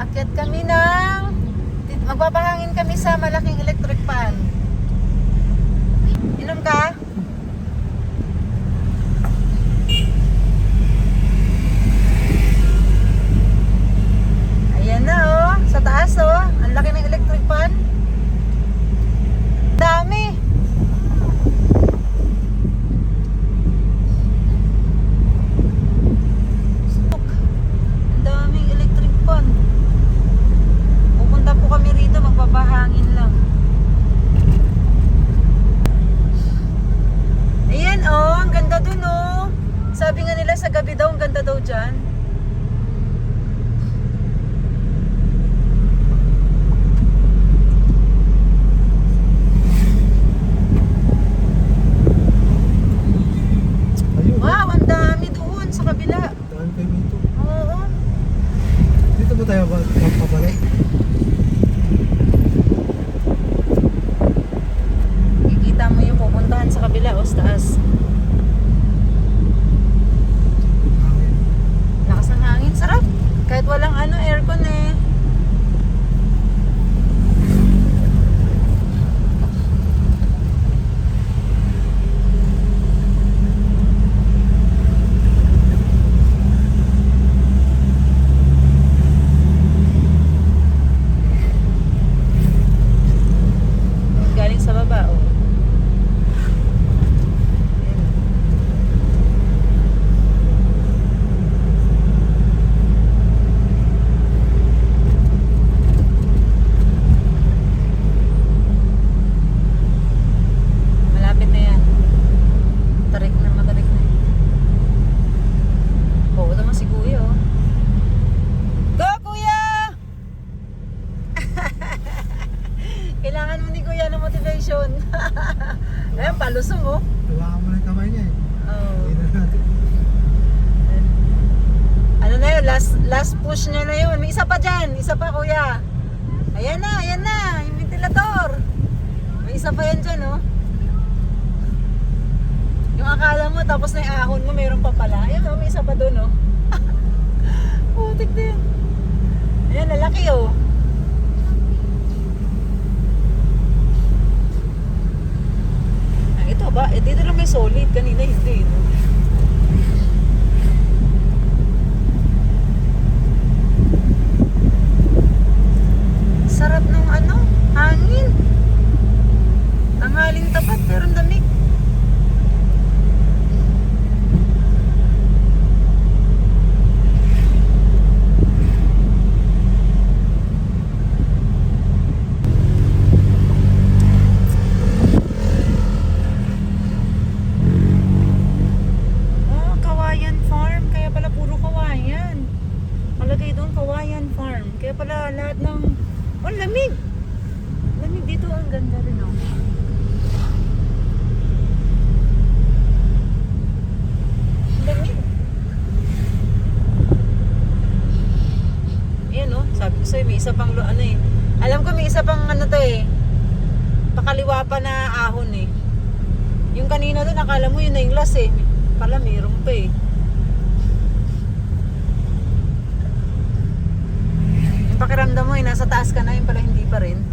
Aakyat kami ng magpapahangin kami sa malaking electric fan. Inom ka? Ayan na oh, sa taas oh. Ang laki ng electric fan. Dami. Ang daming electric fan. Pupunta po kami rito, magpapahangin lang. Ayan oh, ang ganda dun oh. Sabi nga nila sa gabi daw, ang ganda daw dyan. Wow, ang dami doon sa kabila. Daan kayo dito. Oo. Dito ba tayo magpapabalik? Kikita mo yung pupuntahan sa kabila o sa taas. Lakas ng hangin, sarap. Kahit walang aircon eh. Galing sa baba oh. Malapit na yan. Tarik na, matarik na. Oo naman si Kuya oh. Go Kuya! Kailangan mo ni Kuya ng motivation. Ayan, palusong oh. Hawakan mo na yung kamay niya eh. Oh. Hindi na natin. Ano na yun? Last push niya na yun. May isa pa dyan. Isa pa Kuya. Ayan na, ayan na. Yung ventilador. May isa pa yan dyan oh. Yung akala mo tapos na yung ahon mo, mayroon pa pala. Ayan oh, may isa pa dun oh. Putik din. Ayan, lalaki oh. Ito ba? Eh, dito lang may solid. Kanina hindi. No? Sarap ng hangin. Tanghaling tapat pero ang lamig. Kaya pala lahat ng lamig. Lamig dito, ang ganda rin oh. Lamig. Ayan oh, sabi ko sa'yo may isa pang alam ko may isa pang to eh. Pakaliwa pa na ahon eh. Yung kanina doon, akala mo yun na yung last eh. Pala mayroon pa eh. Pakiramdam mo nasa taas ka na, yun pala hindi pa rin.